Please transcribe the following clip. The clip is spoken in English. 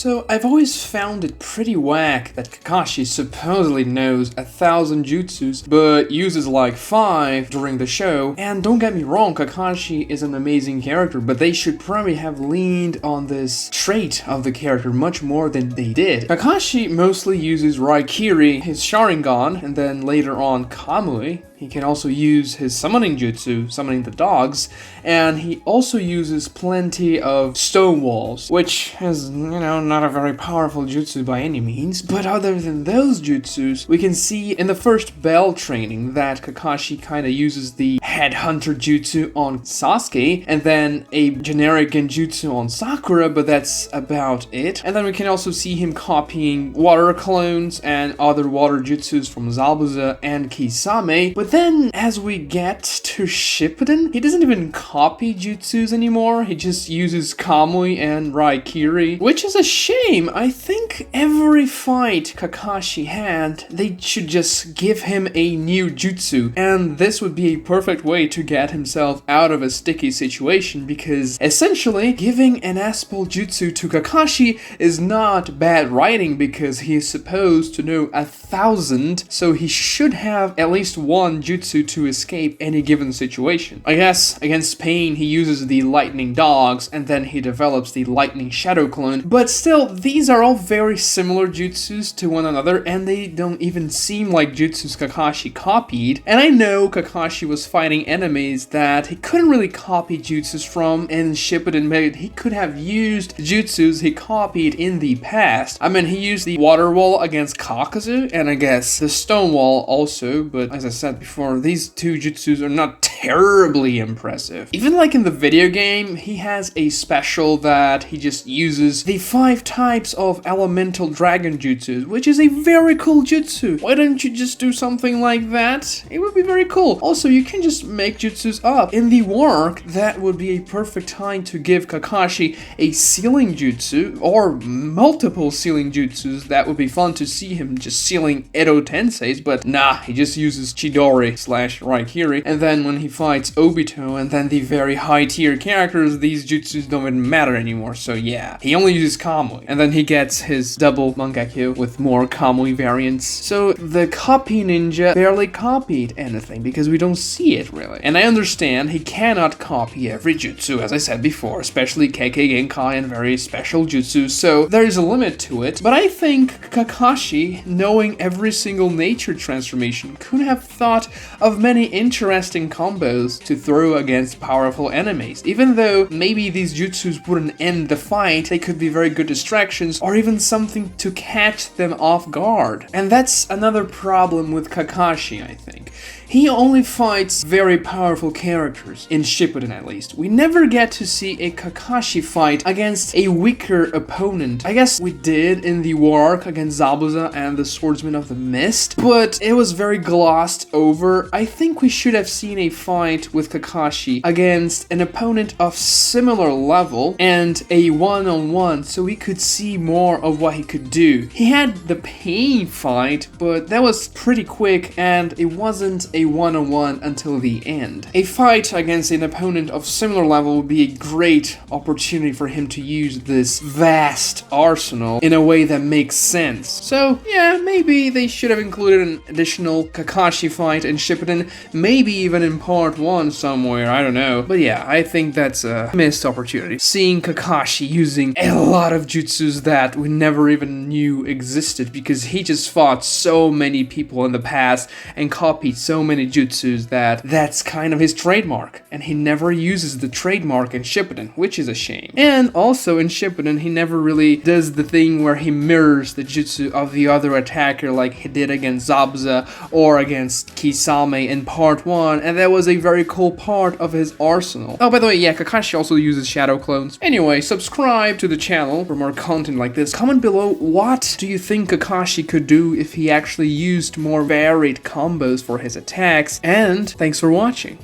Also, I've always found it pretty whack that Kakashi supposedly knows 1,000 jutsus, but uses like 5 during the show. And don't get me wrong, Kakashi is an amazing character, but they should probably have leaned on this trait of the character much more than they did. Kakashi mostly uses Raikiri, his sharingan, and then later on Kamui. He can also use his summoning jutsu, summoning the dogs, and he also uses plenty of stone walls, which is, not a very powerful jutsu by any means. But other than those jutsus, we can see in the first bell training that Kakashi kinda uses the headhunter jutsu on Sasuke, and then a generic genjutsu on Sakura, but that's about it. And then we can also see him copying water clones and other water jutsus from Zabuza and Kisame, but then, as we get to Shippuden, he doesn't even copy jutsus anymore, he just uses Kamui and Raikiri, which is a shame. I think every fight Kakashi had, they should just give him a new jutsu, and this would be a perfect way to get himself out of a sticky situation, because essentially, giving an Aspal jutsu to Kakashi is not bad writing, because he is supposed to know 1,000, so he should have at least one jutsu to escape any given situation. I guess against Pain he uses the lightning dogs and then he develops the lightning shadow clone, but still these are all very similar jutsus to one another and they don't even seem like jutsus Kakashi copied. And I know Kakashi was fighting enemies that he couldn't really copy jutsus from in Shippuden, but he could have used jutsus he copied in the past. I mean, he used the water wall against Kakazu and I guess the stone wall also, but as I said before, these two jutsus are not terribly impressive. Even like in the video game, he has a special that he just uses the 5 types of elemental dragon jutsus, which is a very cool jutsu. Why don't you just do something like that? It would be very cool. Also, you can just make jutsus up. In the work, that would be a perfect time to give Kakashi a sealing jutsu, or multiple sealing jutsus. That would be fun to see him just sealing Edo Tenseis, but nah, he just uses Chidori/Raikiri, and then when he fights Obito and then the very high tier characters, these jutsus don't even matter anymore, so yeah. He only uses Kamui, and then he gets his double Mangekyo with more Kamui variants. So the copy ninja barely copied anything because we don't see it really. And I understand he cannot copy every jutsu, as I said before, especially Kekkei Genkai and very special jutsu, so there is a limit to it. But I think Kakashi, knowing every single nature transformation, could have thought of many interesting combos to throw against powerful enemies. Even though maybe these jutsus wouldn't end the fight, they could be very good distractions or even something to catch them off guard. And that's another problem with Kakashi, I think. He only fights very powerful characters, in Shippuden at least. We never get to see a Kakashi fight against a weaker opponent. I guess we did in the war arc against Zabuza and the Swordsman of the Mist, but it was very glossed over. I think we should have seen a fight with Kakashi against an opponent of similar level and a one-on-one so we could see more of what he could do. He had the Pain fight, but that was pretty quick and it wasn't a one-on-one until the end. A fight against an opponent of similar level would be a great opportunity for him to use this vast arsenal in a way that makes sense. So yeah, maybe they should have included an additional Kakashi fight in Shippuden, maybe even in part 1 somewhere, I don't know. But yeah, I think that's a missed opportunity. Seeing Kakashi using a lot of jutsus that we never even knew existed because he just fought so many people in the past and copied so many jutsus that's kind of his trademark, and he never uses the trademark in Shippuden, which is a shame. And also in Shippuden, he never really does the thing where he mirrors the jutsu of the other attacker like he did against Zabuza or against Kisame in part 1, and that was a very cool part of his arsenal. Oh, by the way, yeah, Kakashi also uses shadow clones. Anyway, subscribe to the channel for more content like this. Comment below, what do you think Kakashi could do if he actually used more varied combos for his attacks? And thanks for watching.